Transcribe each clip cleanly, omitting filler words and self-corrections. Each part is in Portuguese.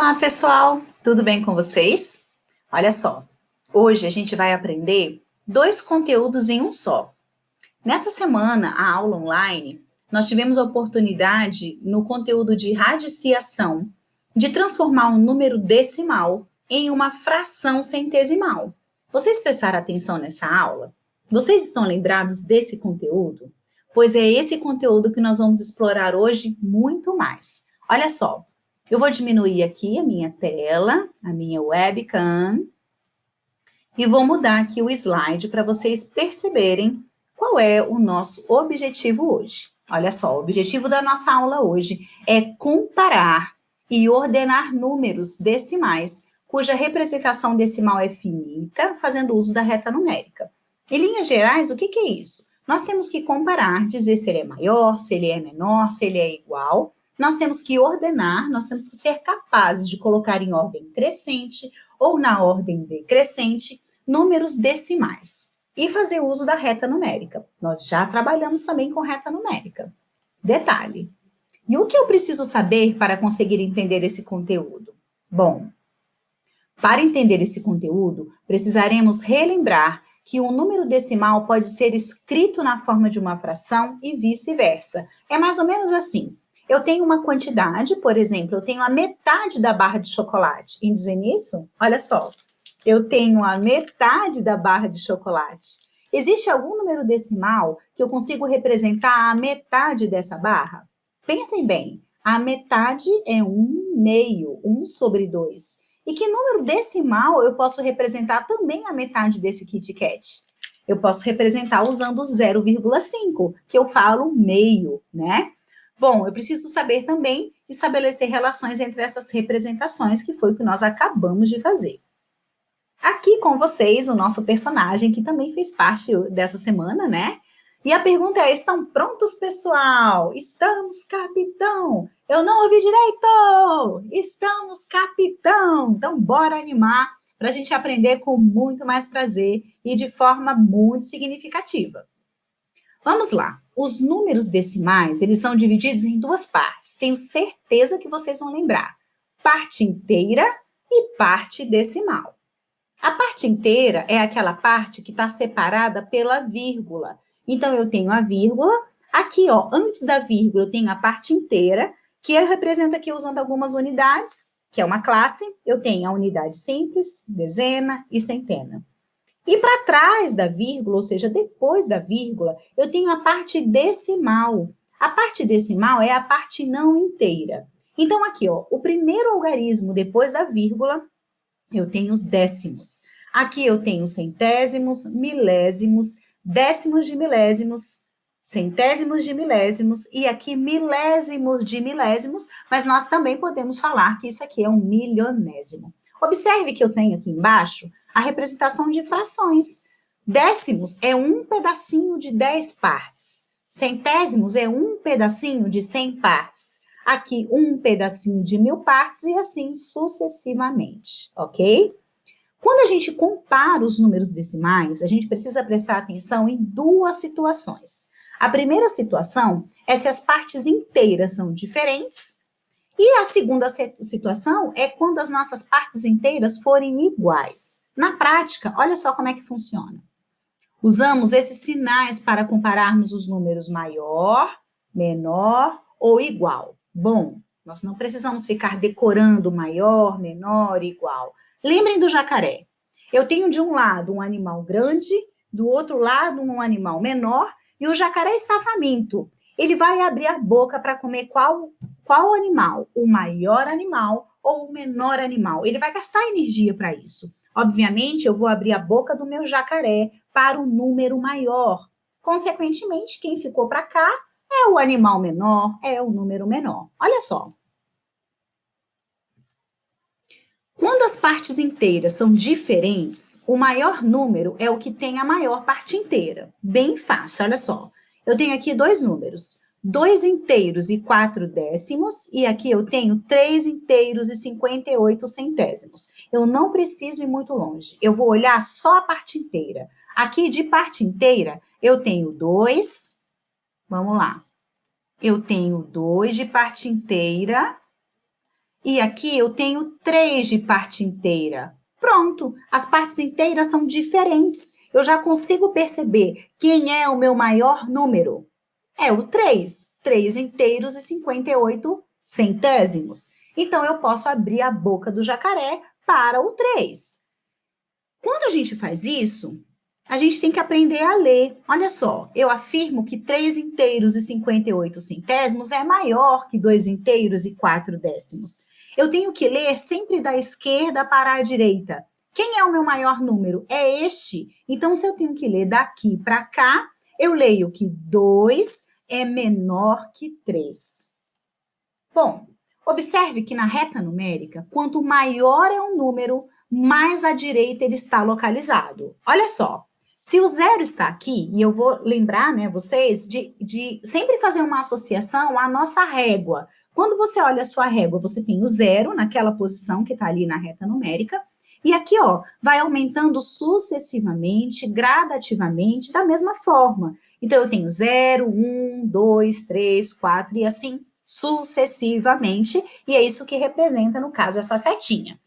Olá, pessoal! Tudo bem com vocês? Olha só, hoje a gente vai aprender dois conteúdos em um só. Nessa semana, a aula online, nós tivemos a oportunidade, no conteúdo de radiciação, de transformar um número decimal em uma fração centesimal. Vocês prestaram atenção nessa aula? Vocês estão lembrados desse conteúdo? Pois é esse conteúdo que nós vamos explorar hoje muito mais. Olha só, eu vou diminuir aqui a minha tela, a minha webcam, e vou mudar aqui o slide para vocês perceberem qual é o nosso objetivo hoje. Olha só, o objetivo da nossa aula hoje é comparar e ordenar números decimais, cuja representação decimal é finita, fazendo uso da reta numérica. Em linhas gerais, o que é isso? Nós temos que comparar, dizer se ele é maior, se ele é menor, se ele é igual. Nós temos que ordenar, nós temos que ser capazes de colocar em ordem crescente ou na ordem decrescente números decimais e fazer uso da reta numérica. Nós já trabalhamos também com reta numérica. Detalhe. E o que eu preciso saber para conseguir entender esse conteúdo? Bom, para entender esse conteúdo, precisaremos relembrar que um número decimal pode ser escrito na forma de uma fração e vice-versa. É mais ou menos assim. Eu tenho uma quantidade, por exemplo, eu tenho a metade da barra de chocolate. Em dizer nisso, olha só, eu tenho a metade da barra de chocolate. Existe algum número decimal que eu consigo representar a metade dessa barra? Pensem bem, a metade é 1/2, 1/2. E que número decimal eu posso representar também a metade desse Kit Kat? Eu posso representar usando 0,5, que eu falo meio, né? Bom, eu preciso saber também estabelecer relações entre essas representações, que foi o que nós acabamos de fazer. Aqui com vocês, o nosso personagem, que também fez parte dessa semana, né? E a pergunta é, estão prontos, pessoal? Estamos, capitão! Eu não ouvi direito! Estamos, capitão! Então, bora animar para a gente aprender com muito mais prazer e de forma muito significativa. Vamos lá. Os números decimais, eles são divididos em duas partes. Tenho certeza que vocês vão lembrar. Parte inteira e parte decimal. A parte inteira é aquela parte que está separada pela vírgula. Então, eu tenho a vírgula. Aqui, ó, antes da vírgula, eu tenho a parte inteira, que eu represento aqui usando algumas unidades, que é uma classe. Eu tenho a unidade simples, dezena e centena. E para trás da vírgula, ou seja, depois da vírgula, eu tenho a parte decimal. A parte decimal é a parte não inteira. Então, aqui, ó, o primeiro algarismo depois da vírgula, eu tenho os décimos. Aqui eu tenho centésimos, milésimos, décimos de milésimos, centésimos de milésimos e aqui milésimos de milésimos, mas nós também podemos falar que isso aqui é um milionésimo. Observe que eu tenho aqui embaixo a representação de frações. Décimos é um pedacinho de 10 partes. Centésimos é um pedacinho de 100 partes. Aqui, um pedacinho de 1000 partes e assim sucessivamente, ok? Quando a gente compara os números decimais, a gente precisa prestar atenção em duas situações. A primeira situação é se as partes inteiras são diferentes, e a segunda situação é quando as nossas partes inteiras forem iguais. Na prática, olha só como é que funciona. Usamos esses sinais para compararmos os números maior, menor ou igual. Bom, nós não precisamos ficar decorando maior, menor, igual. Lembrem do jacaré. Eu tenho de um lado um animal grande, do outro lado um animal menor, e o jacaré está faminto. Ele vai abrir a boca para comer qual animal? O maior animal ou o menor animal? Ele vai gastar energia para isso. Obviamente, eu vou abrir a boca do meu jacaré para o número maior. Consequentemente, quem ficou para cá é o animal menor, é o número menor. Olha só. Quando as partes inteiras são diferentes, o maior número é o que tem a maior parte inteira. Bem fácil, olha só. Eu tenho aqui dois números, 2 inteiros e 4 décimos, e aqui eu tenho 3 inteiros e 58 centésimos. Eu não preciso ir muito longe, eu vou olhar só a parte inteira. Aqui, de parte inteira, eu tenho 2, vamos lá. Eu tenho 2 de parte inteira, E aqui eu tenho 3 de parte inteira. Pronto, as partes inteiras são diferentes. Eu já consigo perceber quem é o meu maior número. É o 3, 3 inteiros e 58 centésimos. Então, eu posso abrir a boca do jacaré para o 3. Quando a gente faz isso, a gente tem que aprender a ler. Olha só, eu afirmo que 3 inteiros e 58 centésimos é maior que 2 inteiros e 4 décimos. Eu tenho que ler sempre da esquerda para a direita. Quem é o meu maior número? É este. Então, se eu tenho que ler daqui para cá, eu leio que 2 é menor que 3. Bom, observe que na reta numérica, quanto maior é o número, mais à direita ele está localizado. Olha só, se o zero está aqui, e eu vou lembrar, né, vocês, de sempre fazer uma associação à nossa régua. Quando você olha a sua régua, você tem o zero naquela posição que está ali na reta numérica, e aqui, ó, vai aumentando sucessivamente, gradativamente, da mesma forma. Então, eu tenho 0, 1, 2, 3, 4 e assim sucessivamente, e é isso que representa, no caso, essa setinha.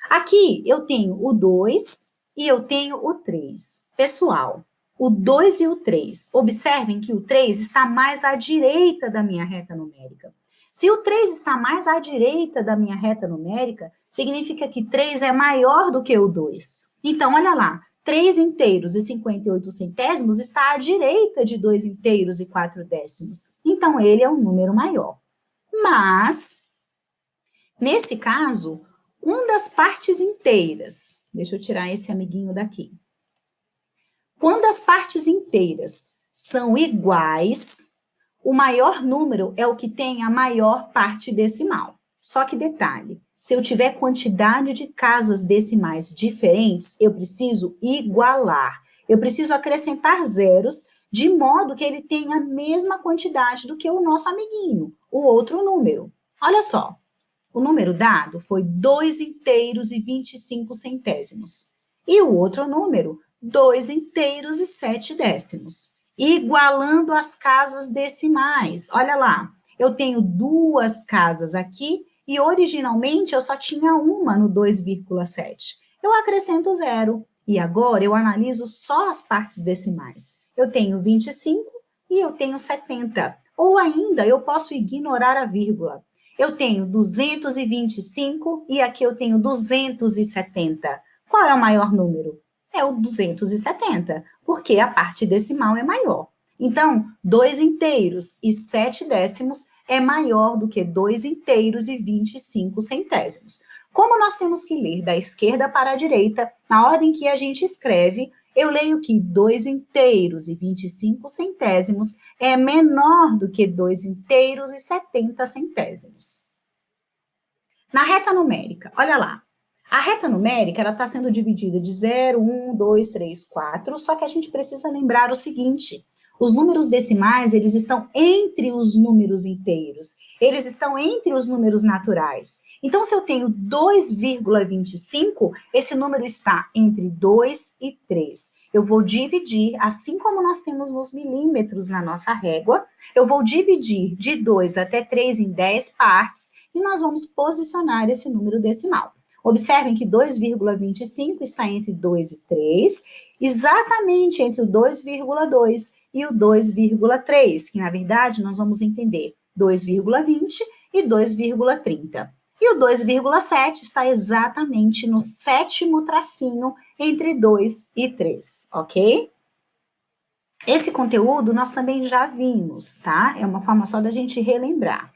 Aqui eu tenho o 2 e eu tenho o 3. Pessoal, o 2 e o 3, observem que o 3 está mais à direita da minha reta numérica. Se o 3 está mais à direita da minha reta numérica, significa que 3 é maior do que o 2. Então, olha lá, 3 inteiros e 58 centésimos está à direita de 2 inteiros e 4 décimos. Então, ele é um número maior. Mas, nesse caso, quando as partes inteiras, deixa eu tirar esse amiguinho daqui. Quando as partes inteiras são iguais, o maior número é o que tem a maior parte decimal. Só que detalhe, se eu tiver quantidade de casas decimais diferentes, eu preciso igualar. Eu preciso acrescentar zeros de modo que ele tenha a mesma quantidade do que o nosso amiguinho, o outro número. Olha só, o número dado foi 2 inteiros e 25 centésimos. E o outro número, 2 inteiros e 7 décimos. Igualando as casas decimais. Olha lá, eu tenho 2 casas aqui e originalmente eu só tinha uma no 2,7. Eu acrescento zero e agora eu analiso só as partes decimais. Eu tenho 25 e eu tenho 70. Ou ainda eu posso ignorar a vírgula. Eu tenho 225 e aqui eu tenho 270. Qual é o maior número? É o 270, porque a parte decimal é maior. Então, 2 inteiros e 7 décimos é maior do que 2 inteiros e 25 centésimos. Como nós temos que ler da esquerda para a direita, na ordem que a gente escreve, eu leio que 2 inteiros e 25 centésimos é menor do que 2 inteiros e 70 centésimos. Na reta numérica, olha lá. A reta numérica ela está sendo dividida de 0, 1, 2, 3, 4, só que a gente precisa lembrar o seguinte: os números decimais eles estão entre os números inteiros, eles estão entre os números naturais. Então, se eu tenho 2,25, esse número está entre 2 e 3. Eu vou dividir, assim como nós temos nos milímetros na nossa régua, eu vou dividir de 2 até 3 em 10 partes e nós vamos posicionar esse número decimal. Observem que 2,25 está entre 2 e 3, exatamente entre o 2,2 e o 2,3, que na verdade nós vamos entender 2,20 e 2,30. E o 2,7 está exatamente no sétimo tracinho entre 2 e 3, ok? Esse conteúdo nós também já vimos, tá? É uma forma só da gente relembrar.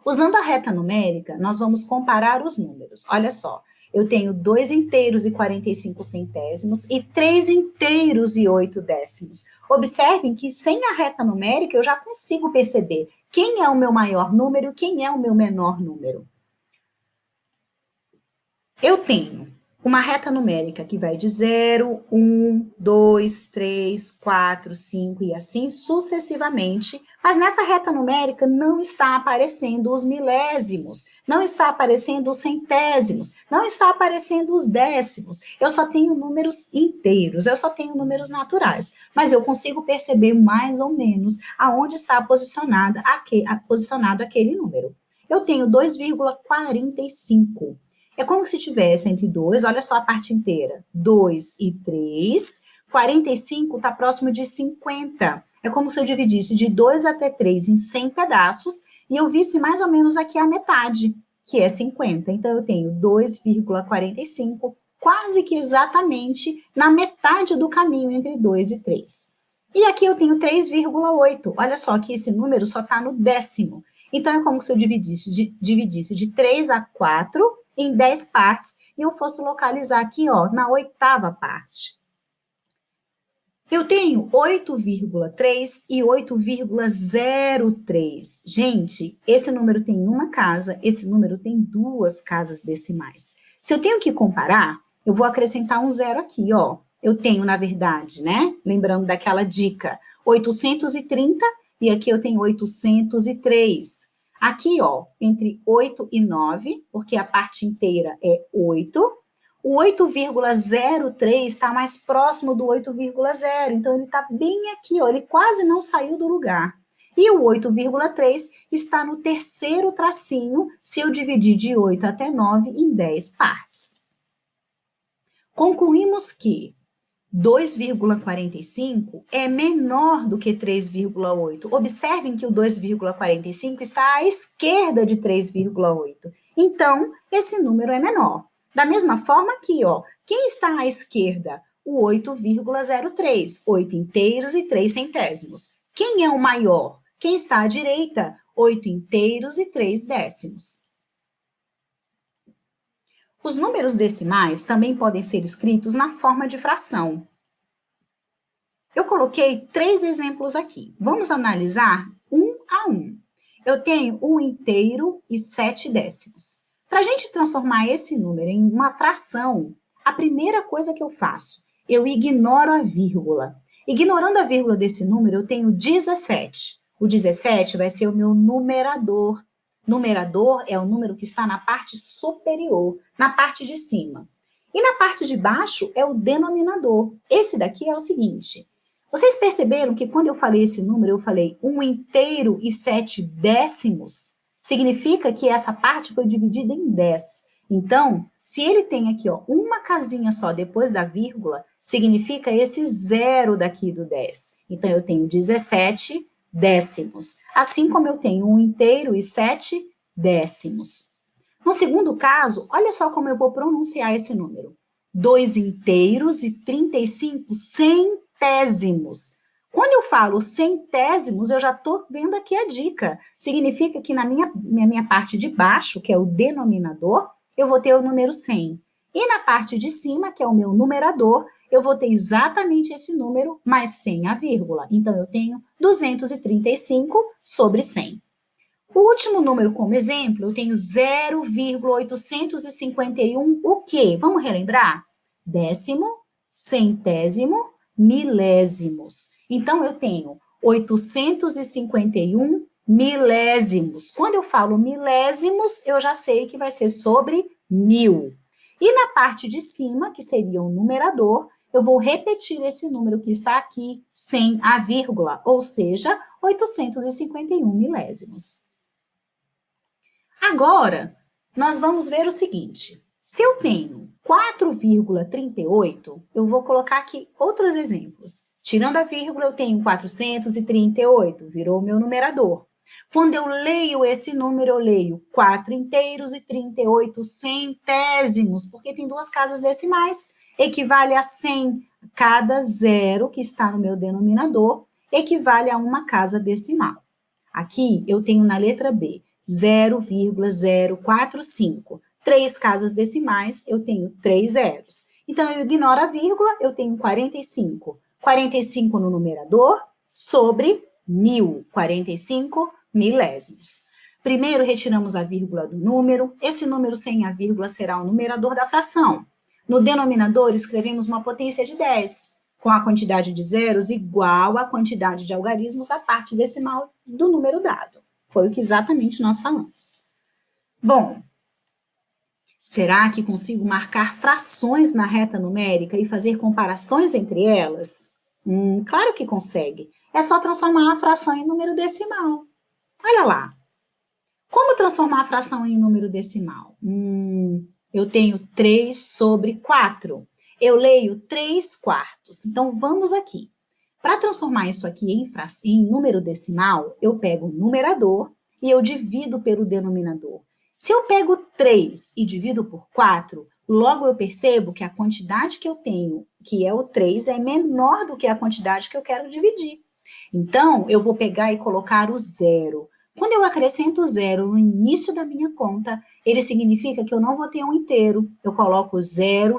Usando a reta numérica, nós vamos comparar os números. Olha só, eu tenho 2 inteiros e 45 centésimos e 3 inteiros e 8 décimos. Observem que sem a reta numérica eu já consigo perceber quem é o meu maior número, quem é o meu menor número. Eu tenho uma reta numérica que vai de 0, 1, 2, 3, 4, 5 e assim sucessivamente, mas nessa reta numérica não está aparecendo os milésimos, não está aparecendo os centésimos, não está aparecendo os décimos. Eu só tenho números inteiros, eu só tenho números naturais, mas eu consigo perceber mais ou menos aonde está posicionado aquele número. eu tenho 2,45. É como se tivesse entre 2, olha só a parte inteira, 2 e 3, 45 está próximo de 50. É como se eu dividisse de 2 até 3 em 100 pedaços e eu visse mais ou menos aqui a metade, que é 50. Então, eu tenho 2,45, quase que exatamente na metade do caminho entre 2 e 3. E aqui eu tenho 3,8. Olha só que esse número só está no décimo. Então, é como se eu dividisse de 3 a 4 em 10 partes e eu fosse localizar aqui, ó, na oitava parte. Eu tenho 8,3 e 8,03. Gente, esse número tem uma casa, esse número tem duas casas decimais. Se eu tenho que comparar, eu vou acrescentar um zero aqui, ó. Eu tenho, na verdade, né? Lembrando daquela dica, 830 e aqui eu tenho 803. Aqui, ó, entre 8 e 9, porque a parte inteira é 8, o 8,03 está mais próximo do 8,0, então ele está bem aqui, ó, ele quase não saiu do lugar. E o 8,3 está no terceiro tracinho, se eu dividir de 8 até 9 em 10 partes. Concluímos que 2,45 é menor do que 3,8. Observem que o 2,45 está à esquerda de 3,8. Então, esse número é menor. Da mesma forma aqui, ó, quem está à esquerda? O 8,03, 8 inteiros e 3 centésimos. Quem é o maior? Quem está à direita? 8 inteiros e 3 décimos. Os números decimais também podem ser escritos na forma de fração. Eu coloquei 3 exemplos aqui. Vamos analisar um a um. Eu tenho 1 inteiro e 7 décimos. Para a gente transformar esse número em uma fração, a primeira coisa que eu faço, eu ignoro a vírgula. Ignorando a vírgula desse número, eu tenho 17. O 17 vai ser o meu numerador. Numerador é o número que está na parte superior, na parte de cima. E na parte de baixo é o denominador. Esse daqui é o seguinte: vocês perceberam que quando eu falei esse número, eu falei 1 inteiro e 7 décimos? Significa que essa parte foi dividida em 10. Então, se ele tem aqui, ó, uma casinha só depois da vírgula, significa esse zero daqui do 10. Então, eu tenho 17 décimos. Assim como eu tenho 1 inteiro e 7 décimos. No segundo caso, olha só como eu vou pronunciar esse número. 2 inteiros e 35 centésimos. Quando eu falo centésimos, eu já estou vendo aqui a dica. Significa que na minha parte de baixo, que é o denominador, eu vou ter o número 100. E na parte de cima, que é o meu numerador, eu vou ter exatamente esse número, mas sem a vírgula. Então, eu tenho 235 sobre 100. O último número como exemplo, eu tenho 0,851 o quê? Vamos relembrar? Décimo, centésimo, milésimos. Então, eu tenho 851 milésimos. Quando eu falo milésimos, eu já sei que vai ser sobre 1000. E na parte de cima, que seria o numerador, eu vou repetir esse número que está aqui sem a vírgula, ou seja, 851 milésimos. Agora, nós vamos ver o seguinte. Se eu tenho 4,38, eu vou colocar aqui outros exemplos. Tirando a vírgula, eu tenho 438, virou o meu numerador. Quando eu leio esse número, eu leio 4 inteiros e 38 centésimos, porque tem duas casas decimais, equivale a 100. Cada zero que está no meu denominador equivale a uma casa decimal. Aqui eu tenho na letra B 0,045. 3 casas decimais, eu tenho 3 zeros. Então, eu ignoro a vírgula, eu tenho 45. 45 no numerador sobre 1000. 45 milésimos. Primeiro, retiramos a vírgula do número. Esse número sem a vírgula será o numerador da fração. No denominador, escrevemos uma potência de 10, com a quantidade de zeros igual à quantidade de algarismos da parte decimal do número dado. Foi o que exatamente nós falamos. Bom, será que consigo marcar frações na reta numérica e fazer comparações entre elas? Claro que consegue. É só transformar a fração em número decimal. Olha lá. Como transformar a fração em número decimal? Eu tenho 3 sobre 4. Eu leio 3 quartos. Então, vamos aqui. Para transformar isso aqui em número decimal, eu pego o numerador e eu divido pelo denominador. Se eu pego 3 e divido por 4, logo eu percebo que a quantidade que eu tenho, que é o 3, é menor do que a quantidade que eu quero dividir. Então, eu vou pegar e colocar o zero. Quando eu acrescento zero no início da minha conta, ele significa que eu não vou ter um inteiro. Eu coloco 0,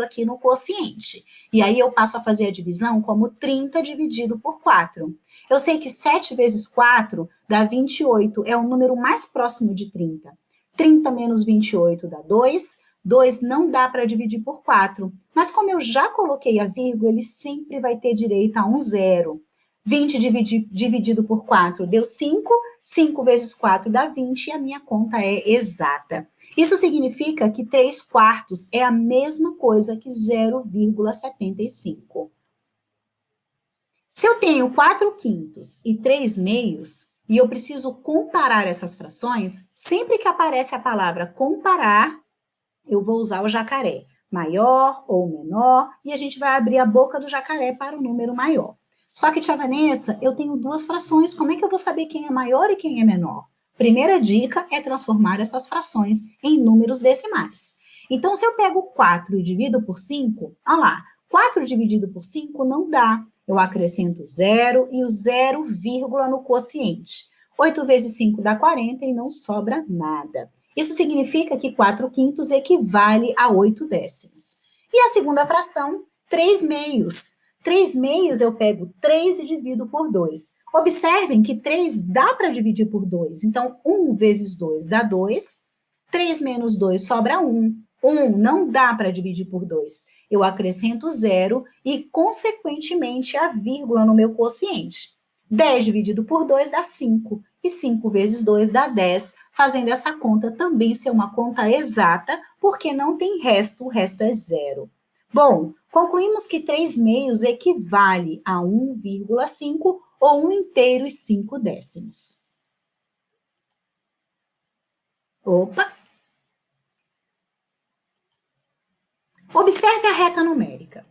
aqui no quociente. E aí eu passo a fazer a divisão como 30 dividido por 4. Eu sei que 7 vezes 4 dá 28, é o número mais próximo de 30. 30 menos 28 dá 2. 2 não dá para dividir por 4. Mas como eu já coloquei a vírgula, ele sempre vai ter direito a um zero. 20 dividido por 4 deu 5. 5 vezes 4 dá 20 e a minha conta é exata. Isso significa que 3 quartos é a mesma coisa que 0,75. Se eu tenho 4 quintos e 3 meios, e eu preciso comparar essas frações, sempre que aparece a palavra comparar, eu vou usar o jacaré, maior ou menor, e a gente vai abrir a boca do jacaré para o número maior. Só que, tia Vanessa, eu tenho duas frações, como é que eu vou saber quem é maior e quem é menor? Primeira dica é transformar essas frações em números decimais. Então, se eu pego 4 e divido por 5, olha lá, 4 dividido por 5 não dá. Eu acrescento 0 e o 0, no quociente. 8 vezes 5 dá 40 e não sobra nada. Isso significa que 4 quintos equivale a 8 décimos. E a segunda fração, 3 meios. 3 meios eu pego 3 e divido por 2. Observem que 3 dá para dividir por 2. Então, 1 vezes 2 dá 2. 3 menos 2 sobra 1. 1 não dá para dividir por 2. Eu acrescento 0 e, consequentemente, a vírgula no meu quociente. 10 dividido por 2 dá 5. E 5 vezes 2 dá 10, fazendo essa conta também ser uma conta exata, porque não tem resto, o resto é zero. Bom, concluímos que 3 meios equivale a 1,5 ou 1 inteiro e 5 décimos. Opa! Observe a reta numérica.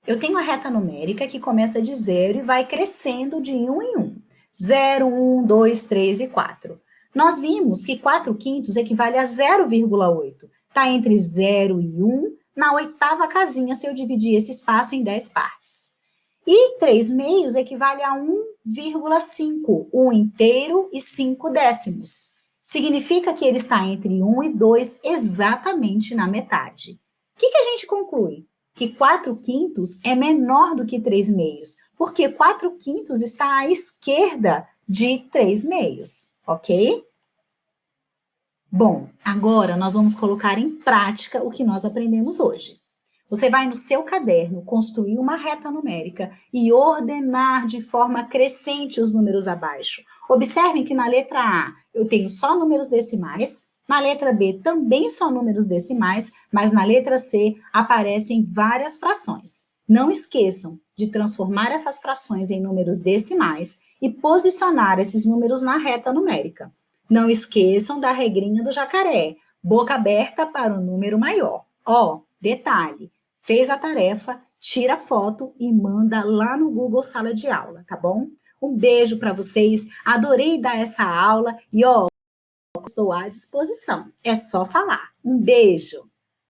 Eu tenho a reta numérica que começa de 0 e vai crescendo de 1 em 1. 0, 1, 2, 3 e 4. Nós vimos que 4 quintos equivale a 0,8. Está entre 0 e 1, na oitava casinha, se eu dividir esse espaço em 10 partes. E 3 meios equivale a 1,5, 1 inteiro e 5 décimos. Significa que ele está entre 1 e 2, exatamente na metade. O que a gente conclui? Que 4 quintos é menor do que 3 meios, porque 4 quintos está à esquerda de 3 meios, ok? Bom, agora nós vamos colocar em prática o que nós aprendemos hoje. Você vai no seu caderno construir uma reta numérica e ordenar de forma crescente os números abaixo. Observem que na letra A eu tenho só números decimais, na letra B também só números decimais, mas na letra C aparecem várias frações. Não esqueçam de transformar essas frações em números decimais e posicionar esses números na reta numérica. Não esqueçam da regrinha do jacaré, boca aberta para o número maior. Ó, detalhe, fez a tarefa, tira a foto e manda lá no Google Sala de Aula, tá bom? Um beijo para vocês, adorei dar essa aula e ó, estou à disposição. É só falar. Um beijo!